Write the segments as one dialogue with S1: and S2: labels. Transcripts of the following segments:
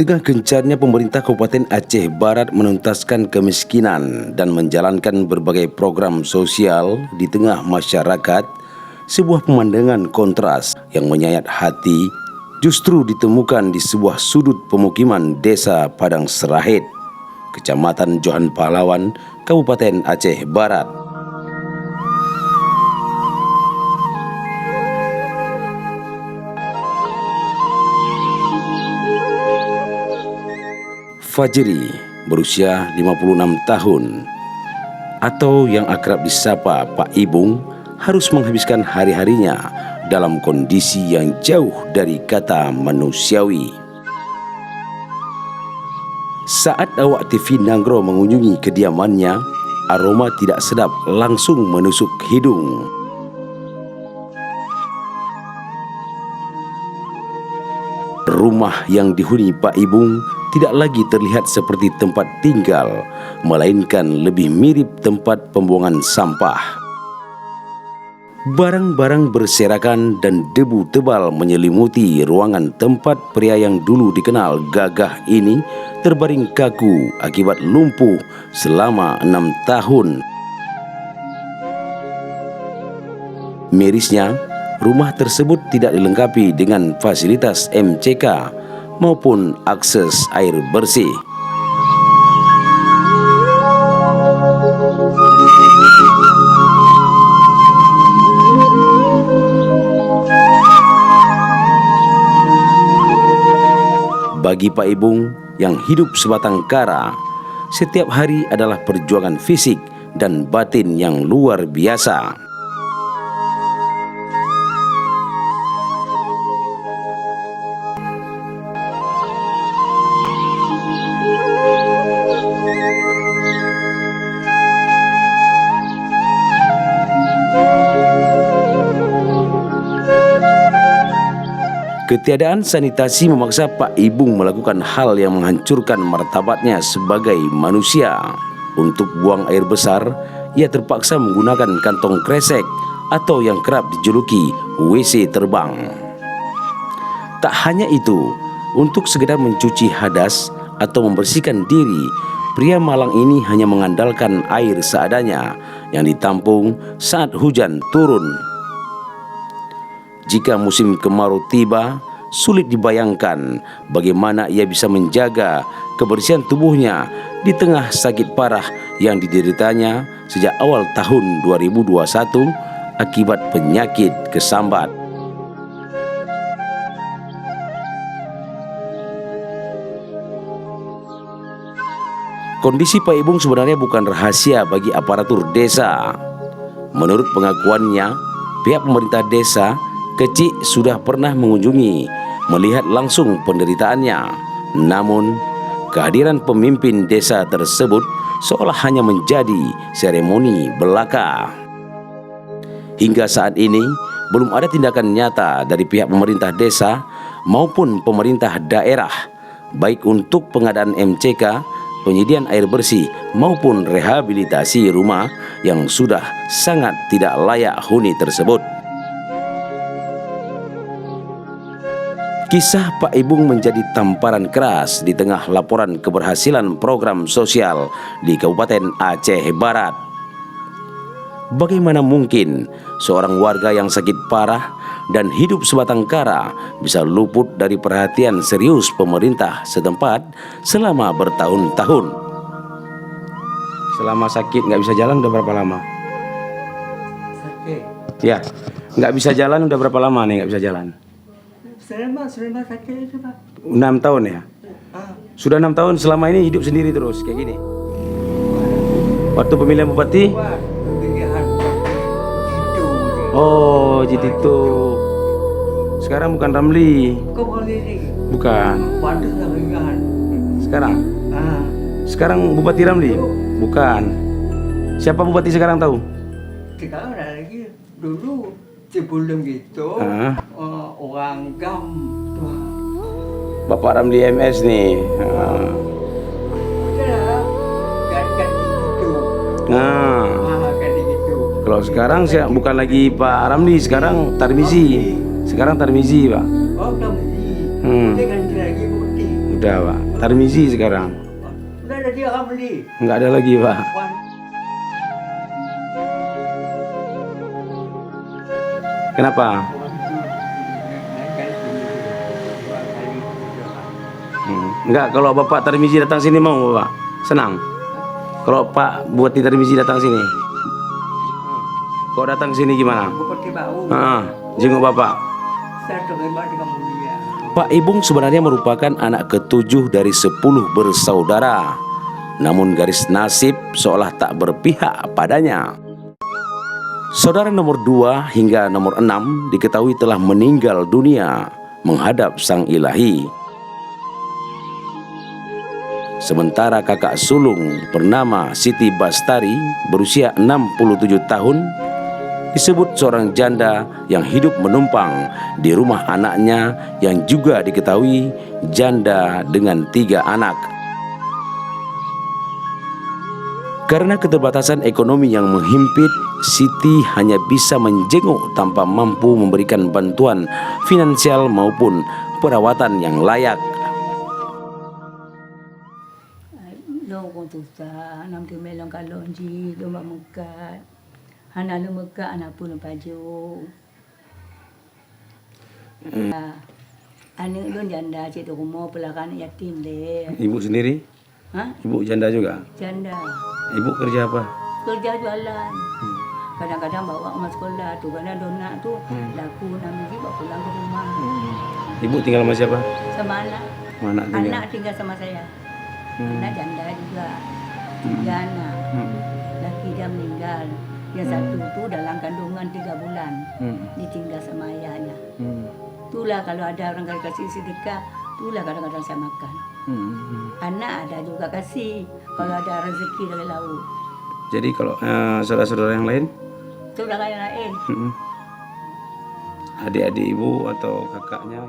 S1: tengah gencarnya pemerintah Kabupaten Aceh Barat menuntaskan kemiskinan dan menjalankan berbagai program sosial di tengah masyarakat, sebuah pemandangan kontras yang menyayat hati justru ditemukan di sebuah sudut pemukiman desa Padang Serahid, Kecamatan Johan Pahlawan, Kabupaten Aceh Barat. Fajri berusia 56 tahun atau yang akrab disapa Pak Ibung harus menghabiskan hari-harinya dalam kondisi yang jauh dari kata manusiawi. Saat awak TV Nanggro mengunjungi kediamannya, aroma tidak sedap langsung menusuk hidung. Rumah yang dihuni Pak Ibung tidak lagi terlihat seperti tempat tinggal, melainkan lebih mirip tempat pembuangan sampah. Barang-barang berserakan dan debu tebal menyelimuti ruangan tempat pria yang dulu dikenal gagah ini terbaring kaku akibat lumpuh selama 6 tahun. Mirisnya, rumah tersebut tidak dilengkapi dengan fasilitas MCK maupun akses air bersih. Bagi Pak Ibung yang hidup sebatang kara, setiap hari adalah perjuangan fisik dan batin yang luar biasa. Ketiadaan sanitasi memaksa Pak Ibung melakukan hal yang menghancurkan martabatnya sebagai manusia. Untuk buang air besar, ia terpaksa menggunakan kantong kresek atau yang kerap dijuluki WC terbang. Tak hanya itu, untuk sekedar mencuci hadas atau membersihkan diri, pria malang ini hanya mengandalkan air seadanya yang ditampung saat hujan turun. Jika musim kemarau tiba, sulit dibayangkan bagaimana ia bisa menjaga kebersihan tubuhnya di tengah sakit parah yang dideritanya sejak awal tahun 2021 akibat penyakit kesambat. Kondisi Pak Ibung sebenarnya bukan rahasia bagi aparatur desa. Menurut pengakuannya, pihak pemerintah desa kecil sudah pernah mengunjungi, melihat langsung penderitaannya. Namun, kehadiran pemimpin desa tersebut seolah hanya menjadi seremoni belaka. Hingga saat ini, belum ada tindakan nyata dari pihak pemerintah desa maupun pemerintah daerah, baik untuk pengadaan MCK, penyediaan air bersih, maupun rehabilitasi rumah yang sudah sangat tidak layak huni tersebut. Kisah Pak Ibung menjadi tamparan keras di tengah laporan keberhasilan program sosial di Kabupaten Aceh Barat. Bagaimana mungkin seorang warga yang sakit parah dan hidup sebatang kara bisa luput dari perhatian serius pemerintah setempat selama bertahun-tahun? Selama sakit nggak bisa jalan udah berapa lama?
S2: Sakit.
S1: Ya, nggak bisa jalan udah berapa lama nih nggak bisa jalan?
S2: Selama sakit itu Pak.
S1: 6 tahun ya? Sudah 6 tahun selama ini hidup sendiri terus kayak gini? Waktu pemilihan bupati?
S2: Pemilihan itu.
S1: Oh, jadi itu. Sekarang bukan Ramli.
S2: Kau bukan ini.
S1: Bukan.
S2: Bantu pemilihan.
S1: Sekarang?
S2: Ah.
S1: Sekarang Bupati Ramli? Bukan. Siapa bupati sekarang tahu?
S2: Sekarang ada lagi. Dulu sebelum itu orang Gam.
S1: Bapak Ramli MS nih.
S2: Ganti gitu.
S1: Nah,
S2: Ganti gitu.
S1: kalau sekarang bukan lagi Pak Ramli, sekarang Tarmizi. Sekarang Tarmizi, Pak.
S2: Oh, Tarmizi. Dia ganti lagi Bupati.
S1: Udah Pak, Tarmizi sekarang.
S2: Udah ada dia akan beli.
S1: Nggak ada lagi Pak.
S2: Wan.
S1: Kenapa? Enggak, kalau Bapak Tarmizi datang sini mau Bapak? Senang? Kalau Pak buat Tarmizi datang sini? Kau datang sini gimana?
S2: Bupati Bau.
S1: Jenguk Bapak.
S2: Saya terima dengan mulia.
S1: Pak Ibung sebenarnya merupakan anak ketujuh dari 10 bersaudara. Namun garis nasib seolah tak berpihak padanya. Saudara nomor 2 hingga nomor 6 diketahui telah meninggal dunia menghadap Sang Ilahi. Sementara kakak sulung bernama Siti Bastari berusia 67 tahun disebut seorang janda yang hidup menumpang di rumah anaknya yang juga diketahui janda dengan 3 anak. Karena keterbatasan ekonomi yang menghimpit, Siti hanya bisa menjenguk tanpa mampu memberikan bantuan finansial maupun perawatan yang layak.
S3: Lo kong tusa, nam tu melong kalonji, lo mekat, hana lo mekat, anak pun baju. Anak lo janda cik tu rumah pelakan yatim deh.
S1: Ibu sendiri?
S3: Hah?
S1: Ibu janda juga?
S3: Janda.
S1: Ibu kerja apa?
S3: Kerja jualan. Kadang-kadang bawa ke sekolah tu, kadang donat tu laku nam biji bawa pulang ke rumah.
S1: Ibu tinggal sama siapa?
S3: Sama anak.
S1: Mana tinggal?
S3: Anak tinggal sama saya. Anak janda juga. 3 anak. Laki dia meninggal. Yang satu tu dalam kandungan 3 bulan. Ditinggal sama ayahnya. Itulah kalau ada orang kasih sedekah, itulah kadang-kadang saya makan. Anak ada juga kasih kalau ada rezeki dari laut.
S1: Jadi kalau saudara-saudara yang lain?
S3: Saudara yang lain.
S1: Adik-adik ibu atau kakaknya?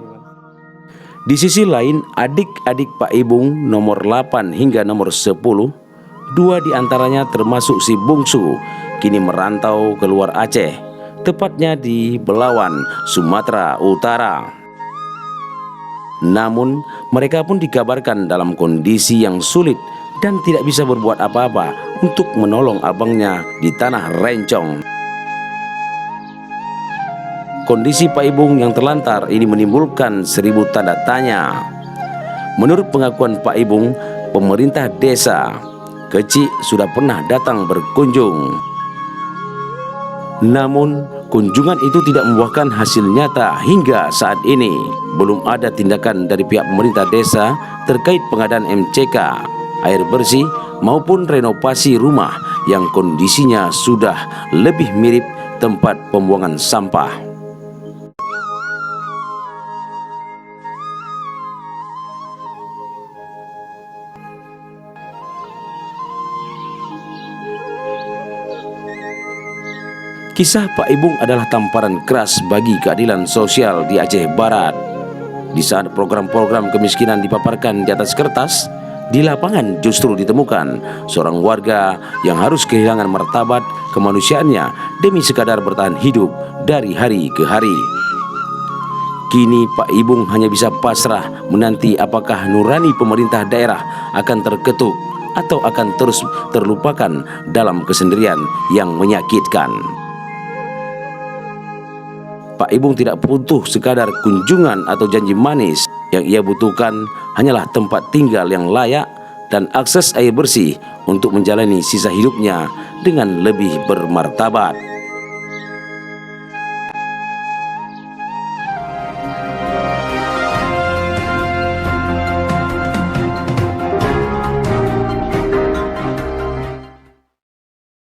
S1: Di sisi lain, adik-adik Pak Ibung nomor 8 hingga nomor 10, 2 diantaranya termasuk si bungsu, kini merantau keluar Aceh, tepatnya di Belawan, Sumatera Utara. Namun, mereka pun dikabarkan dalam kondisi yang sulit dan tidak bisa berbuat apa-apa untuk menolong abangnya di tanah Rencong. Kondisi Pak Ibung yang terlantar ini menimbulkan 1000 tanda tanya. Menurut pengakuan Pak Ibung, pemerintah desa Kecik sudah pernah datang berkunjung. Namun, kunjungan itu tidak membuahkan hasil nyata hingga saat ini. Belum ada tindakan dari pihak pemerintah desa terkait pengadaan MCK, air bersih maupun renovasi rumah yang kondisinya sudah lebih mirip tempat pembuangan sampah. Kisah Pak Ibung adalah tamparan keras bagi keadilan sosial di Aceh Barat. Di saat program-program kemiskinan dipaparkan di atas kertas, di lapangan justru ditemukan seorang warga yang harus kehilangan martabat kemanusiaannya demi sekadar bertahan hidup dari hari ke hari. Kini Pak Ibung hanya bisa pasrah menanti apakah nurani pemerintah daerah akan terketuk atau akan terus terlupakan dalam kesendirian yang menyakitkan. Pak Ibung tidak butuh sekadar kunjungan atau janji manis. Yang ia butuhkan hanyalah tempat tinggal yang layak dan akses air bersih untuk menjalani sisa hidupnya dengan lebih bermartabat.